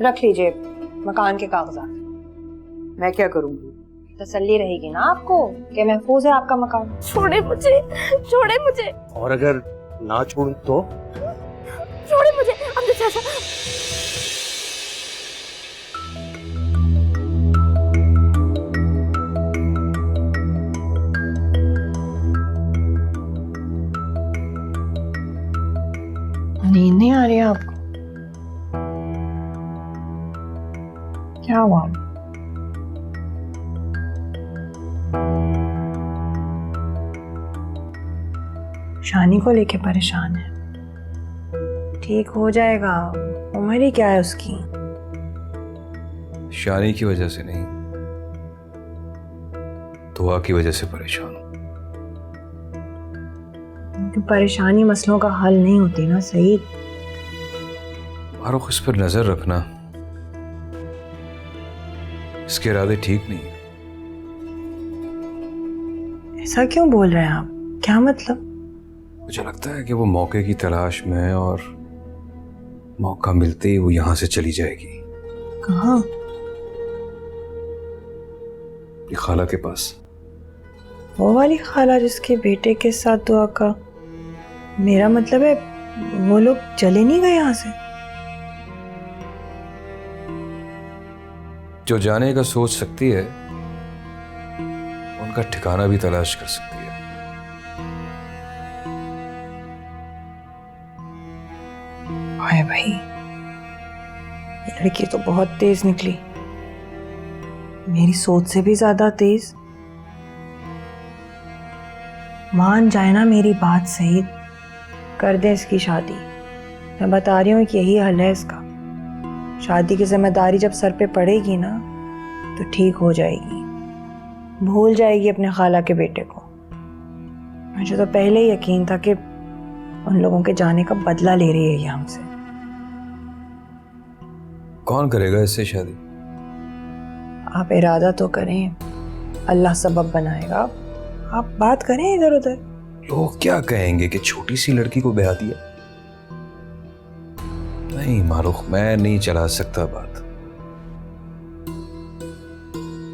रख लीजिए मकान के कागजात। मैं क्या करूंगी? तसल्ली रहेगी ना आपको कि महफूज है आपका मकान। छोड़े मुझे, छोड़े मुझे। और अगर ना छोड़ूं तो? छोड़े मुझे अमजद चाचा। नींद नहीं आ रही है आपको? क्या हुआ? शानी को लेके परेशान है। ठीक हो जाएगा, उम्र ही क्या है उसकी। शानी की वजह से नहीं, दुआ की वजह से परेशान हूं। परेशानी मसलों का हल नहीं होती ना सईद। फारूक, इस पर नजर रखना, इसके इरादे ठीक नहीं है। ऐसा क्यों बोल रहे हैं आप? क्या मतलब? मुझे लगता है कि वो मौके की तलाश में है और मौका मिलते ही वो यहां से चली जाएगी। कहाँ? अपनी खाला के पास। वो वाली खाला जिसके बेटे के साथ दुआ का? मेरा मतलब है वो लोग चले नहीं गए यहाँ से? जो जाने का सोच सकती है उनका ठिकाना भी तलाश कर सकती है। हाय भाई, ये लड़की तो बहुत तेज निकली, मेरी सोच से भी ज्यादा तेज। मान जाए ना मेरी बात सईद, कर दें इसकी शादी। मैं बता रही हूँ कि यही हल है इसका। शादी की जिम्मेदारी जब सर पे पड़ेगी ना तो ठीक हो जाएगी, भूल जाएगी अपने खाला के बेटे को। मुझे तो पहले ही यकीन था कि उन लोगों के जाने का बदला ले रही है ये हमसे। कौन करेगा इससे शादी? आप इरादा तो करें, अल्लाह सबब बनाएगा। आप बात करें इधर उधर। लोग क्या कहेंगे कि छोटी सी लड़की को ब्याह दिया? नहीं मारूख, मैं नहीं चला सकता बात।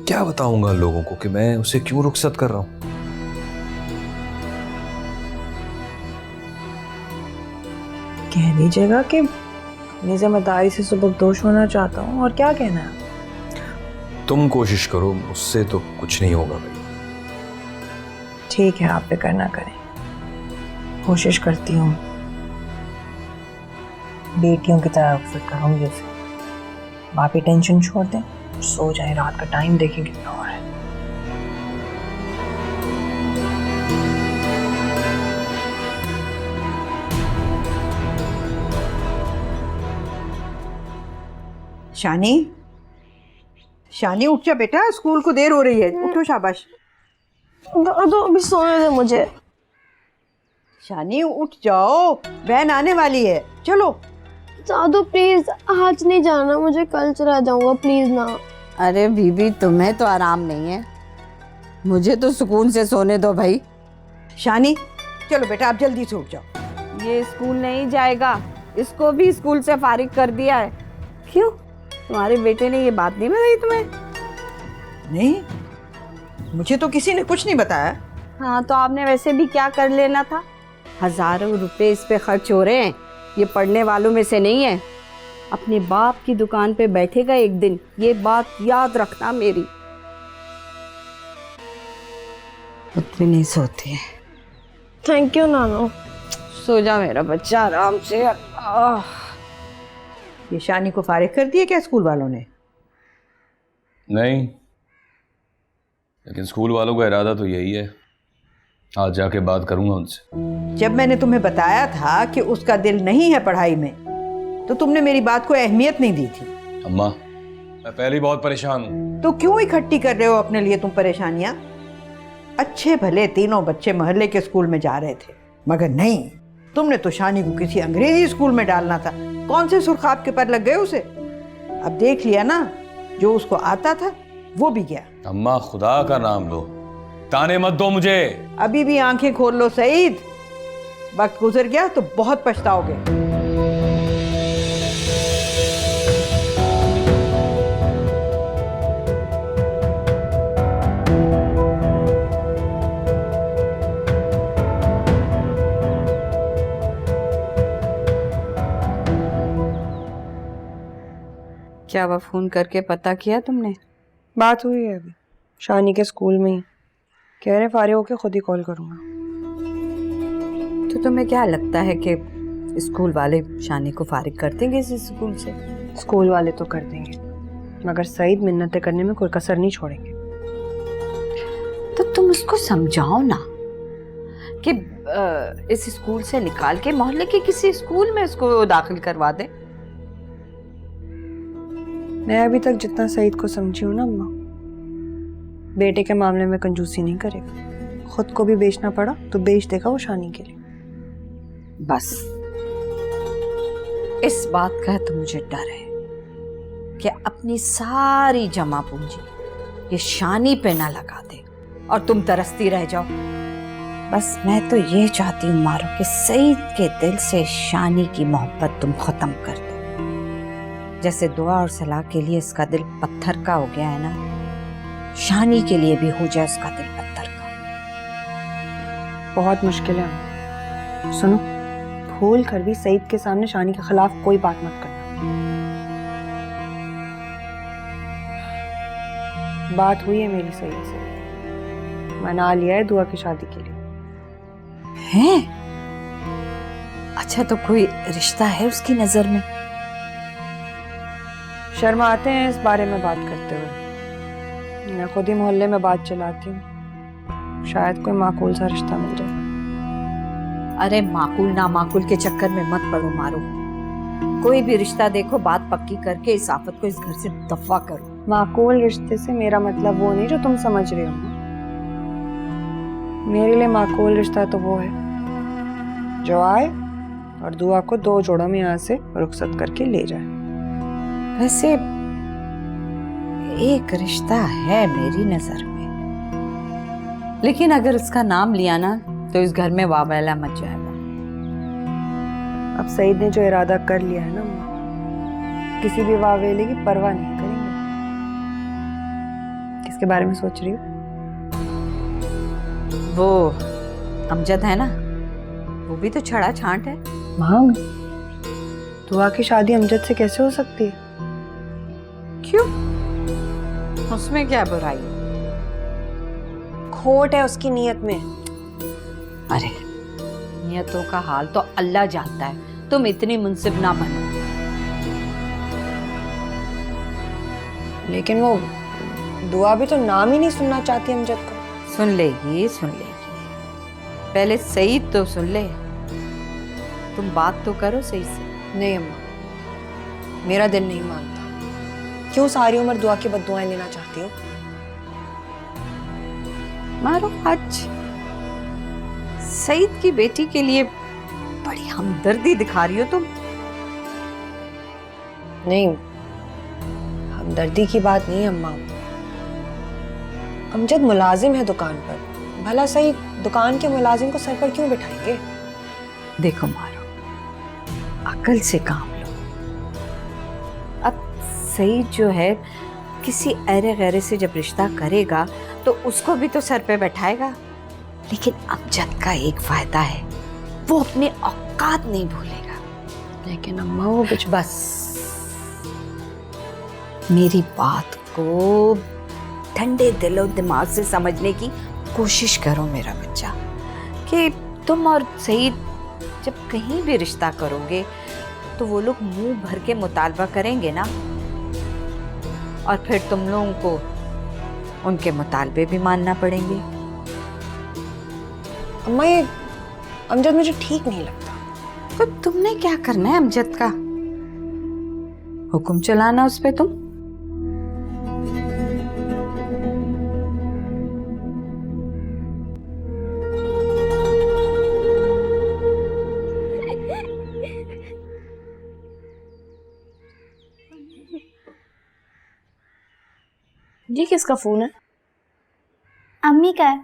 क्या बताऊंगा लोगों को कि मैं उसे क्यों रुखसत कर रहा हूं? कह दीजिएगा कि अपनी जिम्मेदारी से सुबकदोश होना चाहता हूँ, और क्या कहना है? तुम कोशिश करो, उससे तो कुछ नहीं होगा भाई। ठीक है, आप फिक्र ना करें, कोशिश करती हूँ बेटियों की तरह रुखसत करूँगी उसे। आप ही टेंशन छोड़ दें, सो जाए। रात का टाइम देखें कितना हो रहा है। शानी, शानी उठ जा बेटा, स्कूल को देर हो रही है। उठो, शाबाश। दादू अभी सोने दे मुझे। शानी उठ जाओ, बहन आने वाली है। चलो। दादू प्लीज, आज नहीं जाना, मुझे कल चला जाऊंगा, प्लीज ना। अरे बीबी, तुम्हें तो आराम नहीं है, मुझे तो सुकून से सोने दो भाई। शानी चलो बेटा, आप जल्दी से उठ जाओ। ये स्कूल नहीं जाएगा, इसको भी स्कूल से फारिग कर दिया है। क्यों, तुम्हारे बेटे ने ये बात नहीं बताई तुम्हें? नहीं, मुझे तो किसी ने कुछ नहीं बताया। हाँ, तो आपने वैसे भी क्या कर लेना था? हजारों रुपए इस पे खर्च हो रहे हैं, ये पढ़ने वालों में से नहीं है। अपने बाप की दुकान पे बैठेगा एक दिन, ये बात याद रखना मेरी। पुत्री नहीं सोती है। थैंक यू नानो। सो जा मेरा बच्चा आराम से। ये शानी को फारिग कर दिया क्या स्कूल वालों ने? नहीं, लेकिन स्कूल वालों का इरादा तो यही है। आज जाके बात करूंगा उनसे। जब मैंने तुम्हें बताया था कि उसका दिल नहीं है पढ़ाई में, तो तुमने मेरी बात को अहमियत नहीं दी थी। अम्मा, मैं पहले ही बहुत परेशान हूँ। तो क्यों इकट्ठी कर रहे हो अपने लिए तुम परेशानियां? अच्छे भले तीनों बच्चे मोहल्ले के स्कूल में जा रहे थे, मगर नहीं, तुमने तो शानी को किसी अंग्रेजी स्कूल में डालना था। कौन से सुरखाब के पर लग गए उसे? अब देख लिया ना, जो उसको आता था वो भी गया। अम्मा, खुदा का नाम लो, ताने मत दो मुझे। अभी भी आंखें खोल लो सईद, वक्त गुजर गया तो बहुत पछताओगे। क्या हुआ, फोन करके पता किया तुमने? बात हुई है अभी शानी के स्कूल में ही, कह रहे फारिग होके खुद ही कॉल करूँगा। तो तुम्हें क्या लगता है कि स्कूल वाले शानी को फारिग कर देंगे इस स्कूल से? स्कूल वाले तो कर देंगे, मगर सईद मिन्नतें करने में कोई कसर नहीं छोड़ेंगे। तो तुम उसको समझाओ ना कि इस स्कूल से निकाल के मोहल्ले के किसी स्कूल में उसको दाखिल करवा दे। मैं अभी तक जितना सईद को समझी हूँ ना अम्मा, बेटे के मामले में कंजूसी नहीं करेगा। खुद को भी बेचना पड़ा तो बेच देगा वो शानी के लिए। बस इस बात का तो मुझे डर है कि अपनी सारी जमा पूंजी ये शानी पे ना लगा दे और तुम तरसती रह जाओ। बस मैं तो ये चाहती हूँ मारो कि सईद के दिल से शानी की मोहब्बत तुम खत्म कर दो। जैसे दुआ और सलाह के लिए इसका दिल पत्थर का हो गया है ना, शानी के लिए भी हो जाए उसका दिल पत्थर का। बहुत मुश्किल है। सुनो, भूल कर भी सईद के सामने शानी के खिलाफ कोई बात मत करना। बात हुई है मेरी सईद से, मना लिया है दुआ की शादी के लिए। हैं? अच्छा, तो कोई रिश्ता है उसकी नजर में? शर्माते हैं इस बारे में बात करते हुए। मैं खुद ही मोहल्ले में बात चलाती हूँ, शायद कोई माकूल सा रिश्ता मिल जाए। अरे माकूल ना माकूल के चक्कर में मत पड़ो मारो। कोई भी रिश्ता देखो, बात पक्की करके इस आफत को इस घर से दफा करो। माकूल रिश्ते से मेरा मतलब वो नहीं जो तुम समझ रहे हो। मेरे लिए माकूल रिश्ता तो वो है जो आए और दुआ को 2 जोड़ों में यहाँ से रुखसत करके ले जाए। वैसे एक रिश्ता है मेरी नजर में, लेकिन अगर उसका नाम लिया ना तो इस घर में वावेला मच जाएगा। अब सईद ने जो इरादा कर लिया है ना अम्मा, किसी भी वावेले की परवाह नहीं करेंगे। किसके बारे में सोच रही हो? वो अमजद है ना, वो भी तो छड़ा छांट है। माँ, दुआ की शादी अमजद से कैसे हो सकती है? क्यों? उसमें क्या बुराई है? खोट है उसकी नीयत में। अरे नियतों का हाल तो अल्लाह जानता है, तुम इतनी मुनसिब ना बनो। लेकिन वो दुआ भी तो नाम ही नहीं सुनना चाहती अमजद का। सुन लेगी, सुन लेगी। पहले सईद तो सुन ले। तुम बात तो करो सही से। नहीं अम्मा, मेरा दिल नहीं मानता। क्यों सारी उम्र दुआ की बद्दुआएं लेना चाहती हो? मारो, आज सईद की बेटी के लिए बड़ी हमदर्दी दिखा रही हो तुम। नहीं, हमदर्दी की बात नहीं अम्मा। अमजद मुलाजिम है दुकान पर, भला सही दुकान के मुलाजिम को सर पर क्यों बिठाएंगे? देखो मारो, अकल से काम लो। अब सईद जो है किसी ऐरे गैरे से जब रिश्ता करेगा तो उसको भी तो सर पे बैठाएगा। लेकिन अमजद का एक फायदा है, वो अपने औकात नहीं भूलेगा। लेकिन अम्मा वो बस मेरी बात को ठंडे दिलो दिमाग से समझने की कोशिश करो मेरा बच्चा, कि तुम और सईद जब कहीं भी रिश्ता करोगे तो वो लोग मुंह भर के मुतालबा करेंगे ना, और फिर तुम लोगों को उनके मुतालबे भी मानना पड़ेंगे। अम्मा, ये अमजद मुझे ठीक नहीं लगता। तो तुमने क्या करना है अमजद का? हुक्म चलाना उस पे तुम। ये किसका फोन है? अम्मी का है।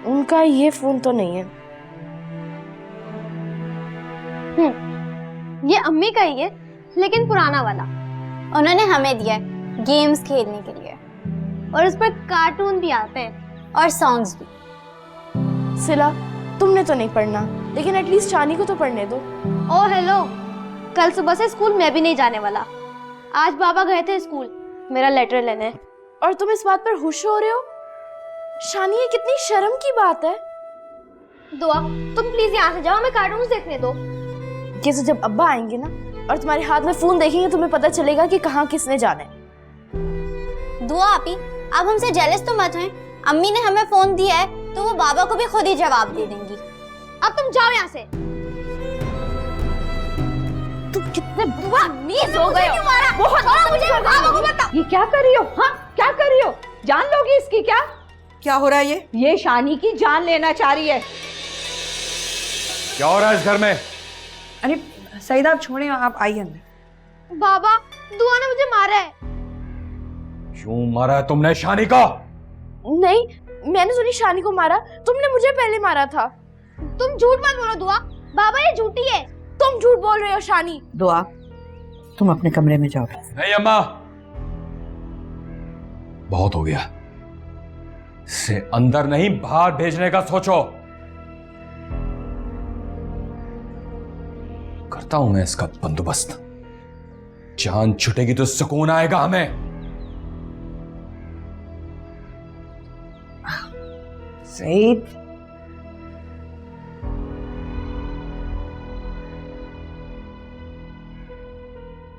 उनका ये फोन तो नहीं है। ये अम्मी का ही है, लेकिन पुराना वाला। उन्होंने हमें दिया है गेम्स खेलने के लिए, और उस पर कार्टून भी आते हैं और सॉन्ग्स भी। सिला, तुमने तो नहीं पढ़ना, लेकिन एटलीस्ट शानी को तो पढ़ने दो। ओ हेलो, कल सुबह से स्कूल मैं भी नहीं जाने वाला। आज बाबा गए थे स्कूल मेरा लेटर लेने। और तुम इस बात पर खुश हो रहे हो? शानी, ये कितनी शर्म की बात है। दुआ, तुम प्लीज यहाँ से जाओ, हमें कार्टून्स देखने दो। कैसे जब अब्बा आएंगे ना और तुम्हारे हाथ में फोन देखेंगे, तुम्हें पता चलेगा कि कहाँ किसने जाना है। दुआ आपी, आप हमसे जेलस तो मत हैं। अम्मी ने हमें फोन दिया है तो वो बाबा को भी खुद ही जवाब दे देंगी। अब तुम जाओ यहाँ से। तुम कितने बदतमीज हो गए हो। बहुत मुझे बाबा को बताओ। ये क्या कर रही हो? हाँ, क्या कर रही हो? जान लोगी इसकी क्या? क्या हो रहा है ये? ये शानी की जान लेना चाह रही है। क्या हो रहा है इस घर में? अरे सईद आप छोड़े, आप आइए अंदर। बाबा, दुआ ने मुझे मारा है। क्यों मारा है तुमने शानी को? नहीं, मैंने सुनी शानी को मारा, तुमने मुझे पहले मारा था। तुम झूठ मत बोलो दुआ, बाबा ये झूठी है। तुम झूठ बोल रहे हो शानी। दुआ, तुम अपने कमरे में जाओ। नहीं अम्मा, बहुत हो गया। इसे अंदर नहीं बाहर भेजने का सोचो। करता हूं मैं इसका बंदोबस्त। जान छुटेगी तो सुकून आएगा हमें। सईद,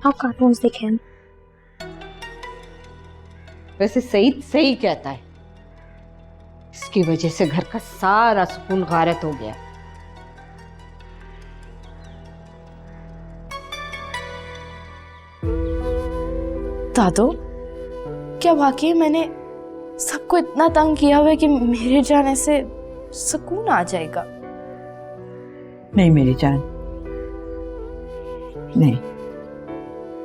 आप कार्टून्स देखें। वैसे सईद सही कहता है, इसकी वजह से घर का सारा सुकून गारत हो गया। दादो, क्या वाकई मैंने सबको इतना तंग किया हुआ है कि मेरे जाने से सुकून आ जाएगा? नहीं मेरी जान, नहीं,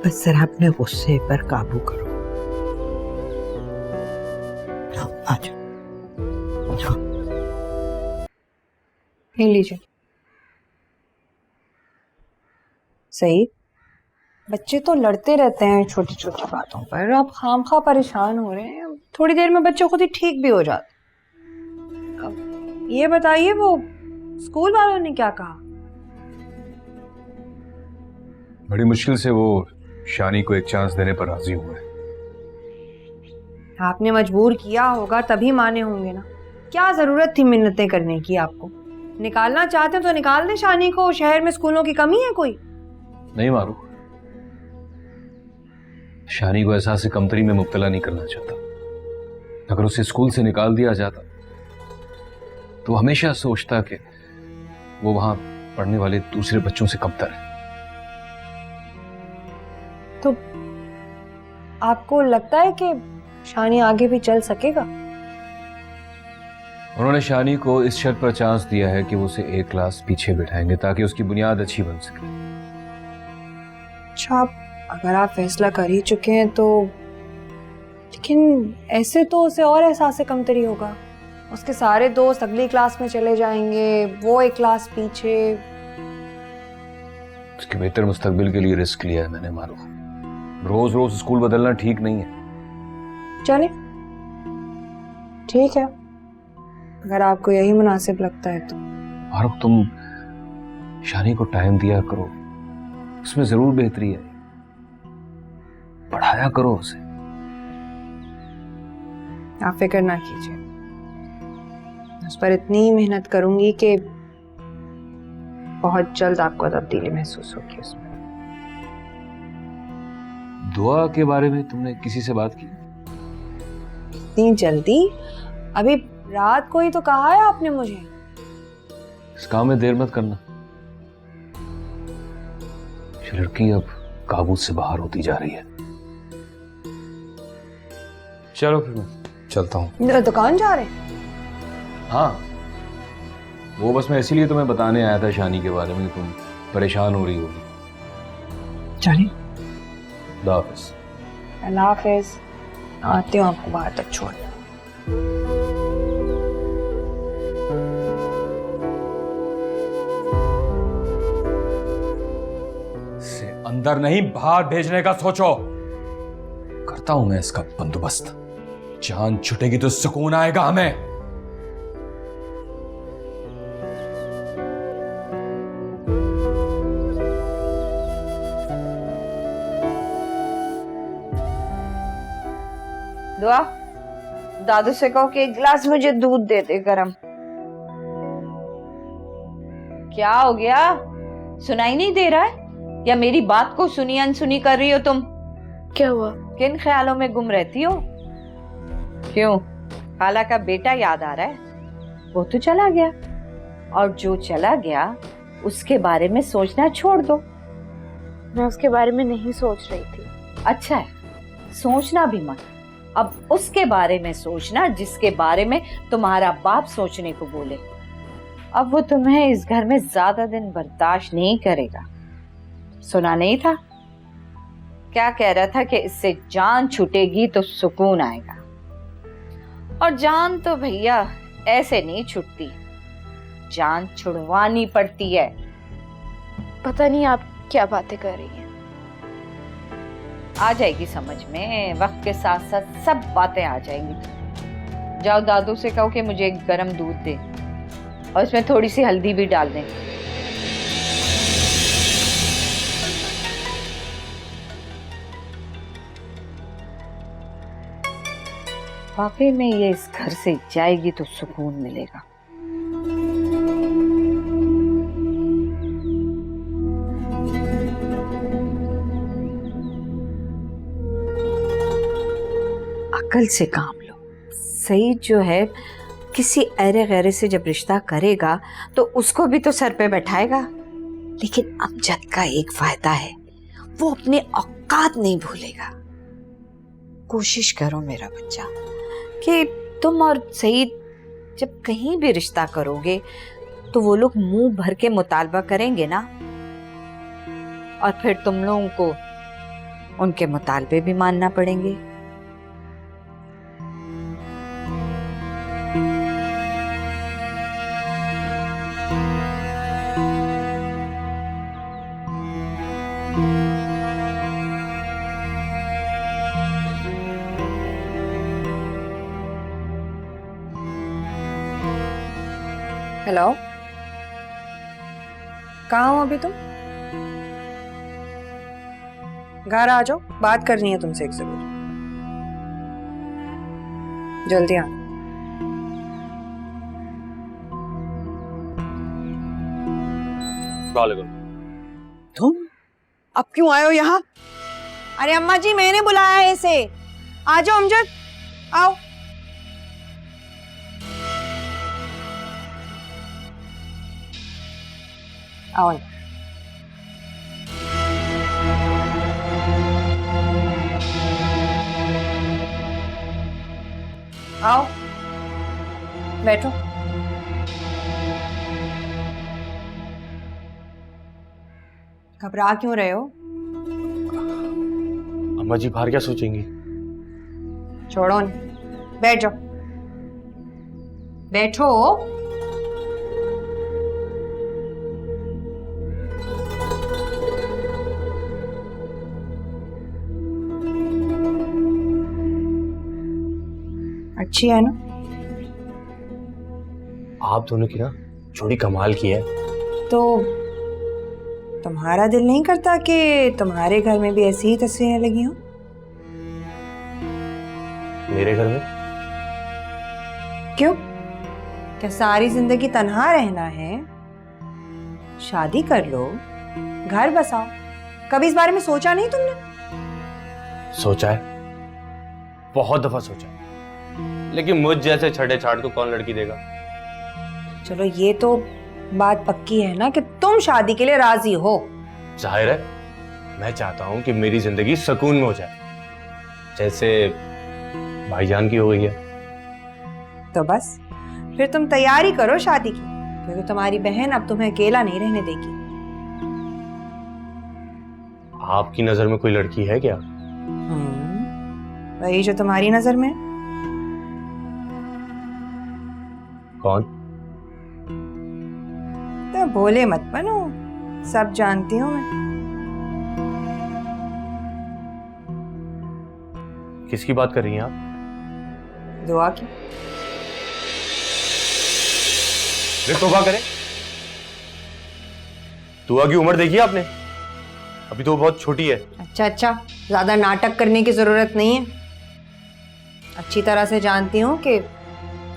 बस जरा अपने गुस्से पर काबू करो। आ जाओ। ले लीजिए। सईद, बच्चे तो लड़ते रहते हैं छोटी छोटी बातों पर, आप खामखा परेशान हो रहे हैं। थोड़ी देर में बच्चे खुद ही ठीक भी हो जाते। अब ये बताइए, वो स्कूल वालों ने क्या कहा? बड़ी मुश्किल से वो शानी को एक चांस देने पर राजी हुए। आपने मजबूर किया होगा तभी माने होंगे ना। क्या जरूरत थी मिन्नतें करने की आपको? निकालना चाहते हैं तो निकाल दे शानी को। शहर में स्कूलों की कमी है कोई? नहीं मारू, शानी को एहसास से कमतरी में मुब्तला नहीं करना चाहता। अगर उसे स्कूल से निकाल दिया जाता तो हमेशा सोचता कि वो वहां पढ़ने वाले दूसरे बच्चों से कमतर है। तो आपको लगता है कि शानी आगे भी चल सकेगा? उन्होंने शानी को इस शर्त पर चांस दिया है कि वो उसे एक क्लास पीछे बिठाएंगे ताकि उसकी बुनियाद अच्छी बन सके। अच्छा, अगर आप फैसला कर ही चुके हैं तो, लेकिन ऐसे तो उसे और एहसास कमतरी होगा। उसके सारे दोस्त अगली क्लास में चले जाएंगे, वो एक क्लास पीछे। उसके बेहतर मुस्तकबिल के लिए रिस्क लिया है मैंने मारूफ। रोज रोज स्कूल बदलना ठीक नहीं है। चले, ठीक है, अगर आपको यही मुनासिब लगता है तो। मारूफ, तुम शानी को टाइम दिया करो, उसमें जरूर बेहतरी है। पढ़ाया करो उसे। आप फिक्र ना कीजिए, उस पर इतनी मेहनत करूंगी कि बहुत जल्द आपको तब्दीली महसूस होगी उसमें। दुआ के बारे में तुमने किसी से बात की? इतनी जल्दी? अभी रात को ही तो कहा है आपने मुझे। इस काम में देर मत करना। ये लड़की अब काबू से बाहर होती जा रही है। चलो फिर मैं चलता हूँ। दुकान जा रहे हैं? हाँ, वो बस मैं इसीलिए तुम्हें बताने आया था शानी के बारे में, तुम परेशान हो रही होगी। चलिए, खुदा हाफिज। अल्लाह हाफिज। आती हूँ आपको बाहर तक छोड़। इसे अंदर नहीं बाहर भेजने का सोचो। करता हूं मैं इसका बंदोबस्त। जान छुटेगी तो सुकून आएगा हमें। दुआ, दादू से कहो कि एक गिलास मुझे दूध दे दे गरम। क्या हो गया, सुनाई नहीं दे रहा है या मेरी बात को सुनी अनसुनी कर रही हो तुम? क्या हुआ? किन ख्यालों में गुम रहती हो? क्यों, खाला का बेटा याद आ रहा है? वो तो चला गया, और जो चला गया उसके बारे में सोचना छोड़ दो। मैं उसके बारे में नहीं सोच रही थी। अच्छा है, सोचना भी मत। अब उसके बारे में सोचना जिसके बारे में तुम्हारा बाप सोचने को बोले। अब वो तुम्हें इस घर में ज्यादा दिन बर्दाश्त नहीं करेगा। सुना नहीं था? क्या कह रहा था कि इससे जान छूटेगी तो सुकून आएगा। और जान तो भैया ऐसे नहीं छूटती, जान छुड़वानी पड़ती है। पता नहीं आप क्या बातें कर रही हैं। आ जाएगी समझ में, वक्त के साथ साथ सब बातें आ जाएंगी। जाओ दादू से कहो कि मुझे एक गरम दूध दे और इसमें थोड़ी सी हल्दी भी डाल दें। वाकई में ये इस घर से जाएगी तो सुकून मिलेगा। अकल से काम लो। सईद जो है किसी ऐरे गैरे से जब रिश्ता करेगा तो उसको भी तो सर पे बैठाएगा। लेकिन अमजद का एक फायदा है, वो अपने औकात नहीं भूलेगा। कोशिश करो मेरा बच्चा कि तुम और सईद जब कहीं भी रिश्ता करोगे तो वो लोग मुंह भर के मुतालबा करेंगे ना, और फिर तुम लोगों को उनके मुतालबे भी मानना पड़ेंगे। हेलो, कहाँ हो अभी तुम? घर आ जाओ, बात करनी है तुमसे एक जरूर। जल्दी आ। तुम अब क्यों आए हो यहाँ? अरे अम्मा जी, मैंने बुलाया है इसे। आ जाओ अमजद, आओ। आओ। आओ, बैठो। घबरा क्यों रहे हो? अम्मा जी बाहर क्या सोचेंगी? छोड़ो नहीं, बैठ जाओ। बैठो। अच्छी है ना? आप दोनों की ना जोड़ी कमाल की है। तो तुम्हारा दिल नहीं करता कि तुम्हारे घर में भी ऐसी ही तस्वीरें लगी हों? मेरे घर में? क्यों? क्या सारी जिंदगी तन्हा रहना है? शादी कर लो, घर बसाओ। कभी इस बारे में सोचा नहीं तुमने? सोचा है, बहुत दफा सोचा है, लेकिन मुझ जैसे छड़े छाड़ को कौन लड़की देगा? चलो ये तो बात पक्की है ना कि तुम शादी के लिए राजी हो। जाहिर है, मैं चाहता हूं कि मेरी जिंदगी सुकून में हो जाए, जैसे भाईजान की हो गई है। तो बस फिर तुम तैयारी करो शादी की, क्योंकि तुम्हारी बहन अब तुम्हें अकेला नहीं रहने देगी। आपकी नजर में कोई लड़की है क्या? वही जो तुम्हारी नजर में है। कौन? तो भोले मत बनो, सब जानती हूँ मैं। किसकी बात कर रही हैं आप? दुआ की। तौबा करें, दुआ की उम्र देखी आपने? अभी तो बहुत छोटी है। अच्छा अच्छा, ज्यादा नाटक करने की जरूरत नहीं है। अच्छी तरह से जानती हूँ कि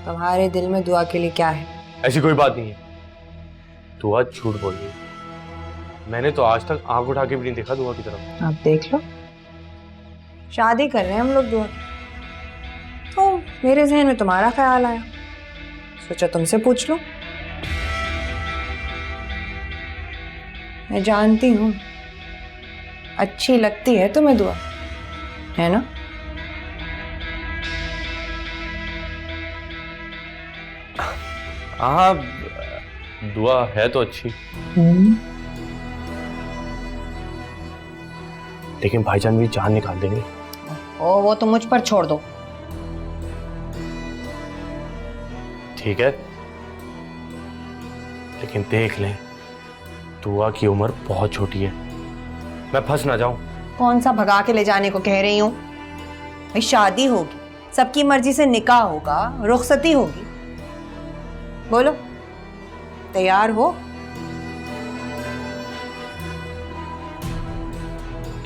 तुम्हारे दिल में दुआ के लिए क्या है। ऐसी कोई बात नहीं है, दुआ झूठ बोल रही है। मैंने तो आज तक आंख उठा के भी नहीं देखा दुआ की तरफ। आप देख लो, शादी कर रहे हैं हम लोग दुआ की, तो मेरे जहन में तुम्हारा ख्याल आया, सोचा तुमसे पूछ लो। मैं जानती हूँ अच्छी लगती है तुम्हें दुआ, है ना? हाँ, दुआ है तो अच्छी, लेकिन भाईजान मेरी जान निकाल देंगे। ओ वो तो मुझ पर छोड़ दो। ठीक है, लेकिन देख लें, दुआ की उम्र बहुत छोटी है, मैं फंस ना जाऊं। कौन सा भगा के ले जाने को कह रही हूँ? भाई शादी होगी, सबकी मर्जी से निकाह होगा, रुखसती होगी। बोलो, तैयार हो?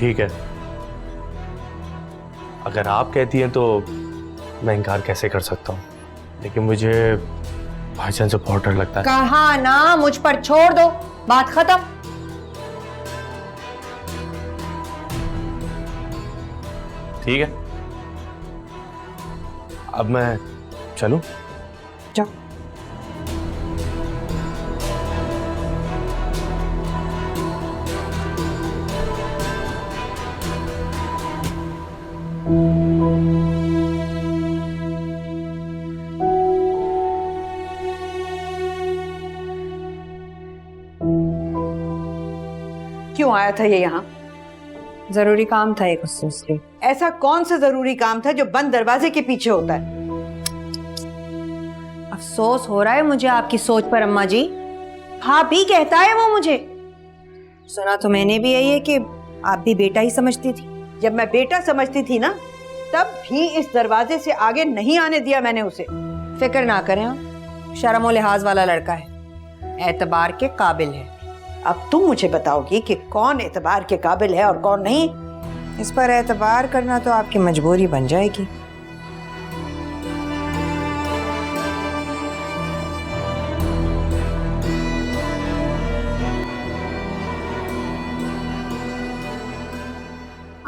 ठीक है, अगर आप कहती हैं तो मैं इनकार कैसे कर सकता हूँ, लेकिन मुझे भाईजान से बहुत डर लगता है। कहा ना मुझ पर छोड़ दो, बात खत्म। ठीक है, अब मैं चलूं? जाओ। क्यों आया था ये यहाँ? जरूरी काम था एक उससे, इसलिए। ऐसा कौन सा जरूरी काम था जो बंद दरवाजे के पीछे होता है? अफसोस हो रहा है मुझे आपकी सोच पर अम्मा जी। भाभी कहता है वो मुझे। सुना तो मैंने भी यही है कि आप भी बेटा ही समझती थी। जब मैं बेटा समझती थी ना, तब भी इस दरवाजे से आगे नहीं आने दिया मैंने उसे। फिक्र ना करें आप, शर्म और लिहाज वाला लड़का है, एतबार के काबिल है। अब तुम मुझे बताओगी कि कौन एतबार के काबिल है और कौन नहीं? इस पर एतबार करना तो आपकी मजबूरी बन जाएगी।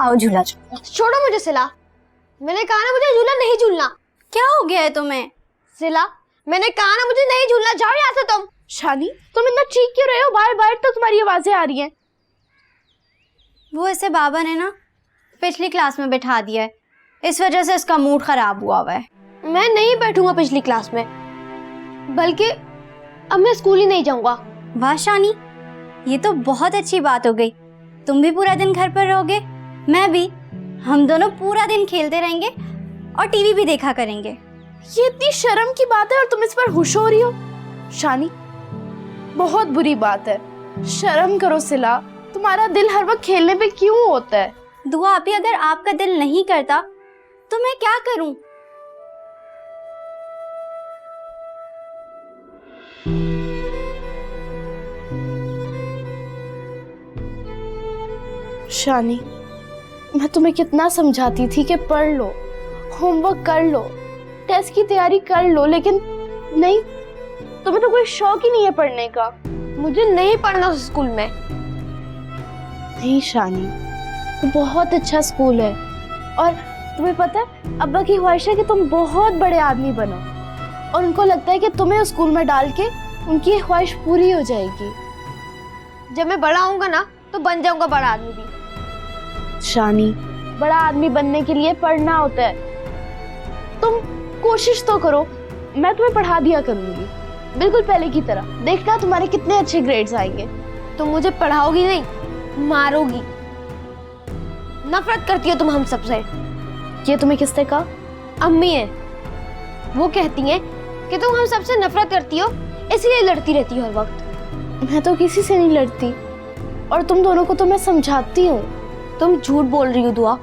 आओ झूला छोड़ो मुझे सिला। मैंने कहा ना मुझे झूला नहीं झूलना। क्या हो गया है तुम्हें? सिला, मैंने कहा ना मुझे नहीं झूलना, जाओ यहाँ से तुम। शानी, तुम इतना चीख क्यों रहे हो? बार बार तो तुम्हारी आवाजें आ रही हैं। वो ऐसे बाबा ने ना पिछली क्लास में बैठा दिया है, इस वजह से इसका मूड खराब हुआ है। मैं नहीं बैठूंगा पिछली क्लास में, बल्कि अब मैं स्कूल ही नहीं जाऊंगा। वाह शानी, ये तो बहुत अच्छी बात हो गई। तुम भी पूरा दिन घर पर रहोगे, मैं भी। हम दोनों पूरा दिन खेलते रहेंगे और टीवी भी देखा करेंगे। ये इतनी शर्म की बात है और तुम इस पर खुश हो रही हो? शानी, बहुत बुरी बात है। शर्म करो सिला, तुम्हारा दिल हर वक्त खेलने पे क्यों होता है? दुआ अभी अगर आपका दिल नहीं करता तो मैं क्या करूं? शानी, मैं तुम्हें कितना समझाती थी कि पढ़ लो, होमवर्क कर लो, टेस्ट की तैयारी कर लो, लेकिन नहीं, तुम्हें तो कोई शौक ही नहीं है पढ़ने का। मुझे नहीं पढ़ना उस स्कूल में। नहीं शानी, वो बहुत अच्छा स्कूल है और तुम्हें पता है अब्बा की ख्वाहिश है कि तुम बहुत बड़े आदमी बनो और उनको लगता है कि तुम्हें उस स्कूल में डाल के उनकी ये ख्वाहिश पूरी हो जाएगी। जब मैं बड़ा होऊंगा ना तो बन जाऊंगा बड़ा आदमी भी। शानी, बड़ा आदमी बनने के लिए पढ़ना होता है। तुम कोशिश तो करो, मैं तुम्हें पढ़ा दिया करूंगी बिल्कुल पहले की तरह। देखना तुम्हारे कितने अच्छे ग्रेड्स आएंगे। तुम मुझे पढ़ाओगी नहीं, मारोगी। नफरत करती हो तुम हम सबसे। ये तुम्हें किसने कहा? अम्मी है, वो कहती हैं कि तुम हम सबसे नफरत करती हो, इसलिए लड़ती रहती हो हर वक्त। मैं तो किसी से नहीं लड़ती और तुम दोनों को तो मैं समझाती हूँ। तुम झूठ बोल रही हो दुआ।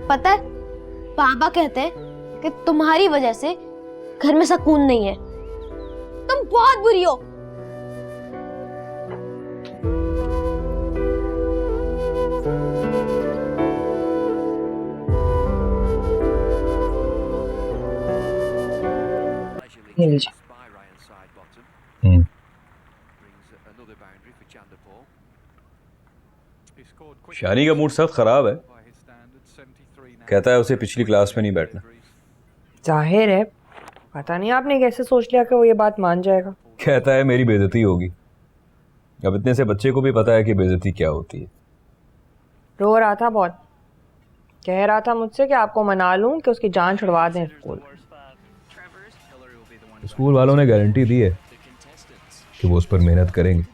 पता है पापा कहते हैं कि तुम्हारी वजह से घर में सुकून नहीं है। तुम बहुत बुरी हो। ये लीजिए। शानी का मूड सख्त खराब है, कहता है उसे पिछली क्लास में नहीं बैठना। जाहिर है, पता नहीं आपने कैसे सोच लिया कि वो ये बात मान जाएगा। कहता है मेरी बेइज्जती होगी। अब इतने से बच्चे को भी पता है कि बेइज्जती क्या होती है। रो रहा था बहुत, कह रहा था मुझसे कि आपको मना लूं कि उसकी जान छुड़वा दें स्कूल। स्कूल वालों ने गारंटी दी है कि वो उस पर मेहनत करेंगे,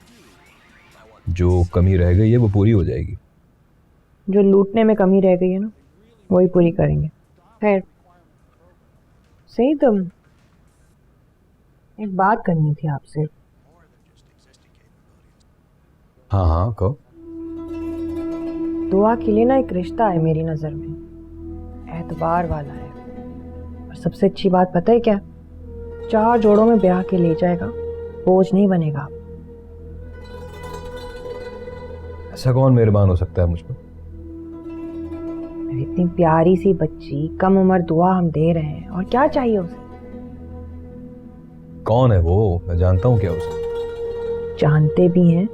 जो कमी रह गई है वो पूरी हो जाएगी। जो लूटने में कमी रह गई है ना, वही पूरी करेंगे। खैर सही, तुम एक बात करनी थी आपसे। हाँ हाँ कहो। दुआ के लिए ना एक रिश्ता है मेरी नज़र में, एतबार वाला है। और सबसे अच्छी बात पता है क्या? 4 जोड़ों में ब्याह के ले जाएगा, बोझ नहीं बनेगा। ऐसा कौन मेहरबान हो सकता है मुझ पर? इतनी प्यारी सी बच्ची, कम उम्र दुआ हम दे रहे हैं, और क्या चाहिए उसे? कौन है वो? मैं जानता हूँ क्या उसे? जानते भी हैं,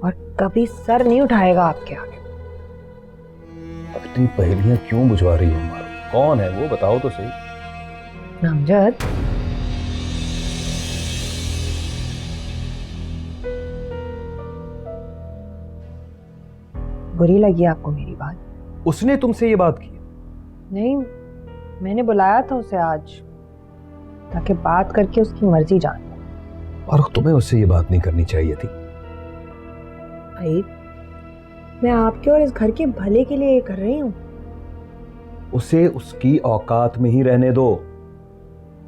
और कभी सर नहीं उठाएगा आपके आगे। अब इतनी पहेलियां क्यों बुझवा रही हो मारो? कौन है वो, बताओ तो सही। नामजद, बुरी लगी आपको मेरी बात? उसने तुमसे ये बात की? नहीं, मैंने बुलाया था उसे आज, ताकि बात करके उसकी मर्जी जान। और तुम्हें उससे ये बात नहीं करनी चाहिए थी। भाई, मैं आपके और इस घर के भले के लिए ये कर रही हूँ। उसे उसकी औकात में ही रहने दो।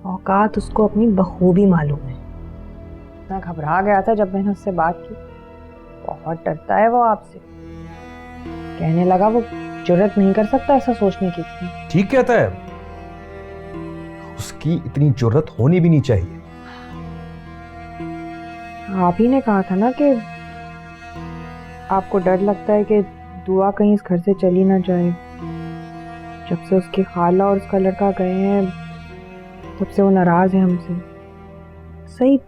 औकात उसको अपनी बखूबी मालूम है। इतना घबरा गया था जब मैंने उससे बात की। बहुत डरता है वो आपसे। कहने लगा वो जुर्रत नहीं कर सकता ऐसा सोचने की। ठीक कहता है, उसकी इतनी जुर्रत होनी भी नहीं चाहिए। आप ही ने कहा था ना कि आपको डर लगता है कि दुआ कहीं इस घर से चली ना जाए। जब से उसकी खाला और उसका लड़का गए हैं, तब से वो नाराज है हमसे। सही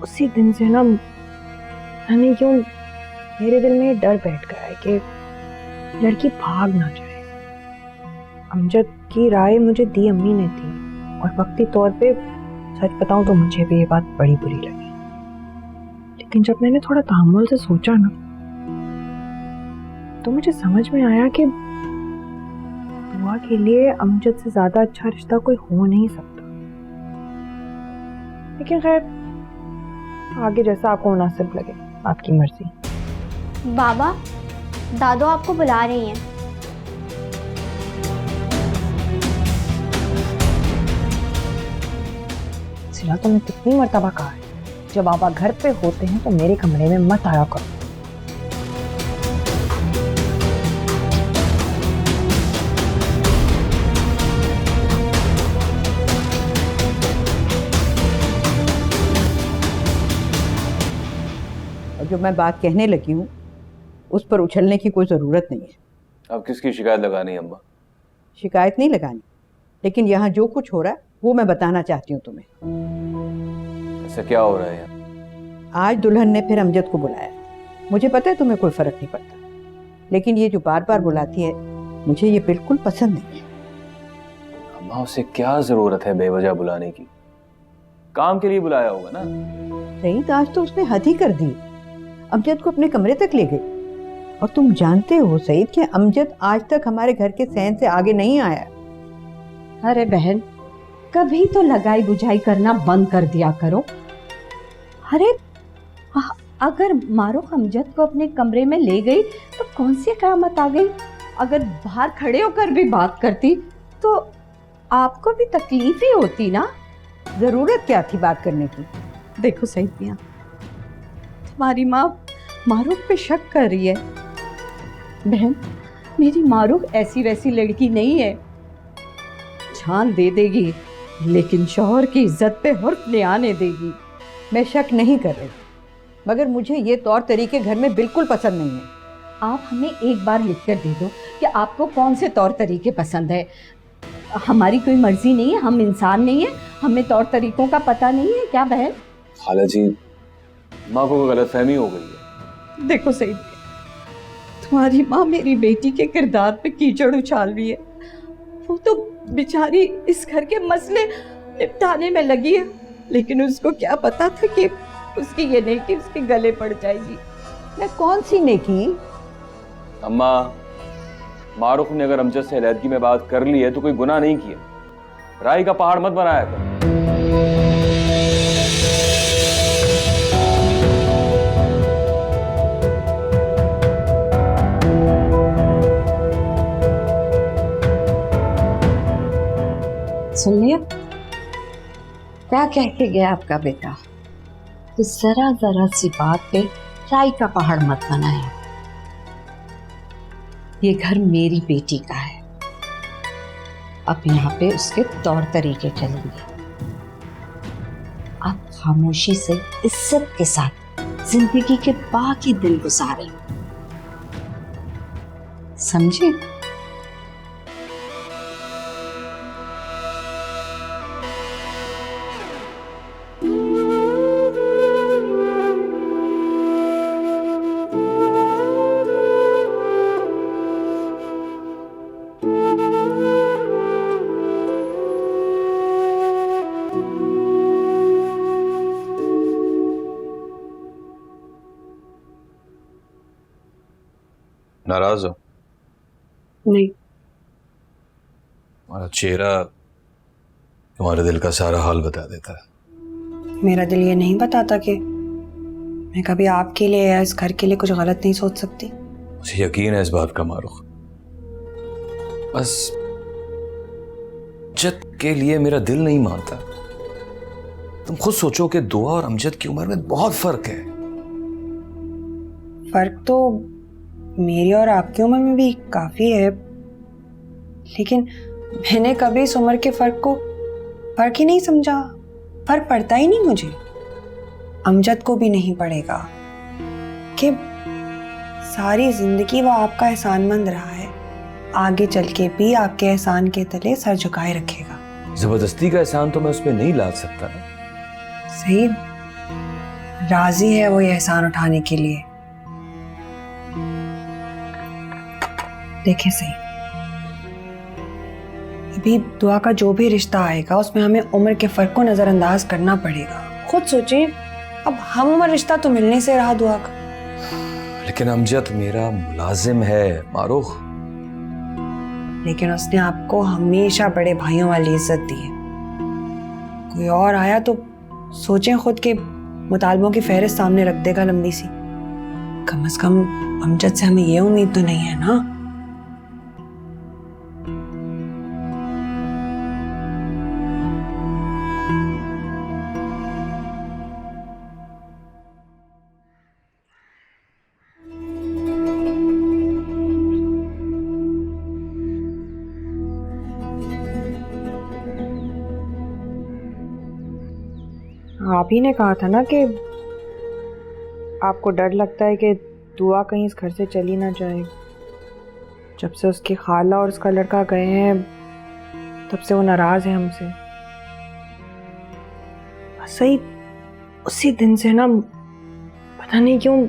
उसी दिन से ना, नहीं क्यों मेरे दिल में डर बैठ गया है कि लड़की भाग ना जाए। अमजद की राय मुझे दी अम्मी ने थी, और वक्ती तौर पे सच बताऊं तो मुझे भी ये बात बड़ी बुरी लगी। लेकिन जब मैंने थोड़ा तहम्मुल से सोचा ना, तो मुझे समझ में आया कि दुआ के लिए अमजद से ज्यादा अच्छा रिश्ता कोई हो नहीं सकता। लेकिन खैर, आगे जैसा आपको मुनासिब लगे, आपकी मर्जी। बाबा, दादू आपको बुला रही हैं। सिला तो मैं कितनी मर्तबा कहा है, जब आप घर पे होते हैं तो मेरे कमरे में मत आया करो। और जो मैं बात कहने लगी हूँ, उस पर उछलने की कोई ज़रूरत नहीं है। अब किसकी शिकायत लगानी है अम्मा? शिकायत नहीं लगानी, लेकिन यहाँ जो कुछ हो रहा है वो मैं बताना चाहती हूँ तुम्हें। ऐसा क्या हो रहा है यहाँ? आज दुल्हन ने फिर अमजद को बुलाया। मुझे पता है तुम्हें कोई फर्क नहीं पड़ता, लेकिन ये जो बार बार बुलाती है, मुझे ये बिल्कुल पसंद नहीं है। अम्मा, उसे क्या जरूरत है बेवजह बुलाने की? काम के लिए बुलाया होगा ना। सईद, आज तो उसने हद ही कर दी। अमजद को अपने कमरे तक ले गई। और तुम जानते हो सईद कि अमजद आज तक हमारे घर के सहन से आगे नहीं आया। अरे बहन, कभी तो लगाई बुझाई करना बंद कर दिया करो। अरे अगर मारूख अमजद को अपने कमरे में ले गई तो कौन सी क़यामत आ गई? अगर बाहर खड़े होकर भी बात करती तो आपको भी तकलीफ ही होती ना। जरूरत क्या थी बात करने की? देखो सईद मियां, तुम्हारी माँ मारूख पे शक कर रही है। बहन, मेरी मारूख ऐसी वैसी लड़की नहीं है। जान दे देगी, लेकिन शौहर की इज्जत पे हुर्फ ले आने देगी। मैं शक नहीं कर रही, मगर मुझे ये तौर तरीके घर में बिल्कुल पसंद नहीं है। आप हमें एक बार लिख कर दे दो कि आपको कौन से तौर तरीके पसंद है। हमारी कोई मर्जी नहीं है, हम इंसान नहीं है, हमें तौर तरीकों का पता नहीं है क्या बहन? खाला जी, माँ को गलतफहमी हो गई है। देखो सही, तुम्हारी माँ मेरी बेटी के किरदार पे कीचड़ उछाल रही है। वो तो बेचारी इस घर के मसले निपटाने में लगी है, लेकिन उसको क्या पता था कि उसकी ये नेकी उसके गले पड़ जाएगी। मैं कौन सी नेकी? अम्मा, मारूफ ने अगर अमजद से अलहदगी में बात कर ली है तो कोई गुनाह नहीं किया। राई का पहाड़ मत बनाया कर। सुन लिया क्या कह के गया आपका बेटा? तो जरा जरा सी बात पे राई का पहाड़ मत बनाए। ये घर मेरी बेटी का है, अब यहाँ पे उसके तौर तरीके चलेंगे। आप खामोशी से इज्जत के साथ जिंदगी के बाकी दिन गुजारें, समझे? नाराज हो? नहीं। तुम्हारा चेहरा तुम्हारे दिल का सारा हाल बता देता है। मेरा दिल ये नहीं बताता कि मैं कभी आपके लिए या इस घर के लिए कुछ गलत नहीं सोच सकती। मुझे यकीन है इस बात का मारूफ, बस अमजद के लिए मेरा दिल नहीं मानता। तुम खुद सोचो कि दुआ और अमजद की उम्र में बहुत फर्क है। फर्क तो मेरी और आपकी उम्र में भी काफी है, लेकिन मैंने कभी इस उम्र के फर्क को फर्क ही नहीं समझा। फर्क पड़ता ही नहीं मुझे, अमजद को भी नहीं पड़ेगा कि सारी जिंदगी वो आपका एहसानमंद रहा है, आगे चल के भी आपके एहसान के तले सर झुकाए रखेगा। जबरदस्ती का एहसान तो मैं उस पर नहीं लाद सकता ना। सही राजी है वो ये एहसान उठाने के लिए। देखें सही, अभी दुआ का जो भी रिश्ता आएगा उसमें हमें उम्र के फर्क को नजरअंदाज करना पड़ेगा। खुद सोचें, अब हम उम्र रिश्ता तो मिलने से रहा दुआ का। लेकिन अमजद मेरा मुलाजिम है मारूफ। लेकिन उसने आपको हमेशा बड़े भाइयों वाली इज्जत दी है। कोई और आया तो सोचें खुद के मुतालबों की फहरिस्त सामने रख देगा लंबी सी। कम से कम अमजद से हमें ये उम्मीद तो नहीं है ना। आप ही ने कहा था ना कि आपको डर लगता है कि दुआ कहीं इस घर से चली ना जाए। जब से उसकी खाला और उसका लड़का गए हैं तब से वो नाराज है हमसे। सही उसी दिन से ना पता नहीं क्यों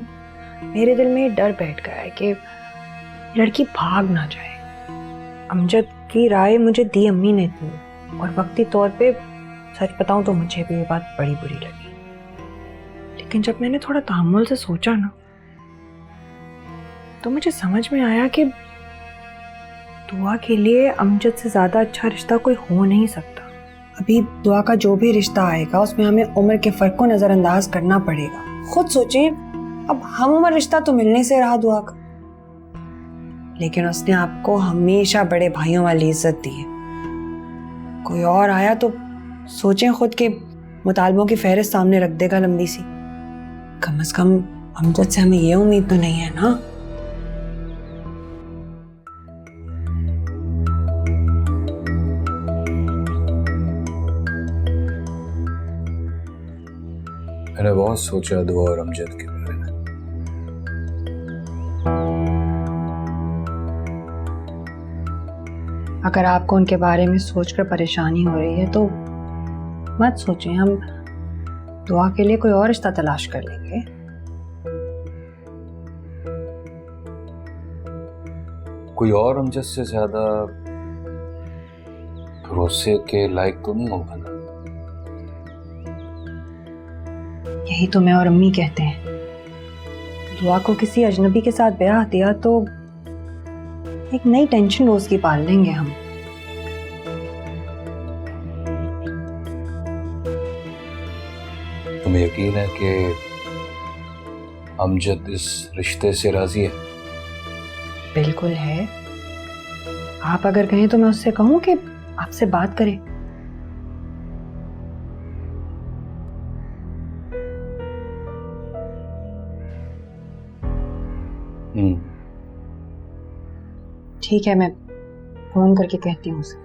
मेरे दिल में डर बैठ गया है कि लड़की भाग ना जाए। अमजद की राय मुझे दी अम्मी ने दी, और वक्ती तौर पे सच बताऊं तो मुझे भी ये बात बड़ी बुरी लगी। लेकिन जब मैंने थोड़ा तहम्मुल से सोचा ना तो मुझे समझ में आया कि दुआ के लिए अमजद से ज्यादा अच्छा रिश्ता कोई हो नहीं सकता। अभी दुआ का जो भी रिश्ता आएगा उसमें हमें उम्र के फर्क को नजरअंदाज करना पड़ेगा। खुद सोचें, अब हम उम्र रिश्ता तो मिलने से रहा दुआ का, लेकिन उसने आपको हमेशा बड़े भाइयों वाली इज्जत दी है। कोई और आया तो सोचें खुद के मुतालबों की फहरिस्त सामने रख देगा लंबी सी। कम से कम अमजद से हमें ये उम्मीद तो नहीं है ना। मैंने बहुत सोचा दुआ और अमजद के बारे में। अगर आपको उनके बारे में सोचकर परेशानी हो रही है तो मत सोचें, हम दुआ के लिए कोई और रिश्ता तलाश कर लेंगे। कोई और अमजद से ज्यादा भरोसे के लायक तो नहीं होगा ना? यही तो मैं और अम्मी कहते हैं। दुआ को किसी अजनबी के साथ ब्याह दिया तो एक नई टेंशन रोज की पाल लेंगे हम। तुम्हें यकीन है कि अमजद इस रिश्ते से राजी है? बिल्कुल है। आप अगर कहें तो मैं उससे कहूं कि आपसे बात करे। ठीक है, मैं फोन करके कहती हूँ उसे।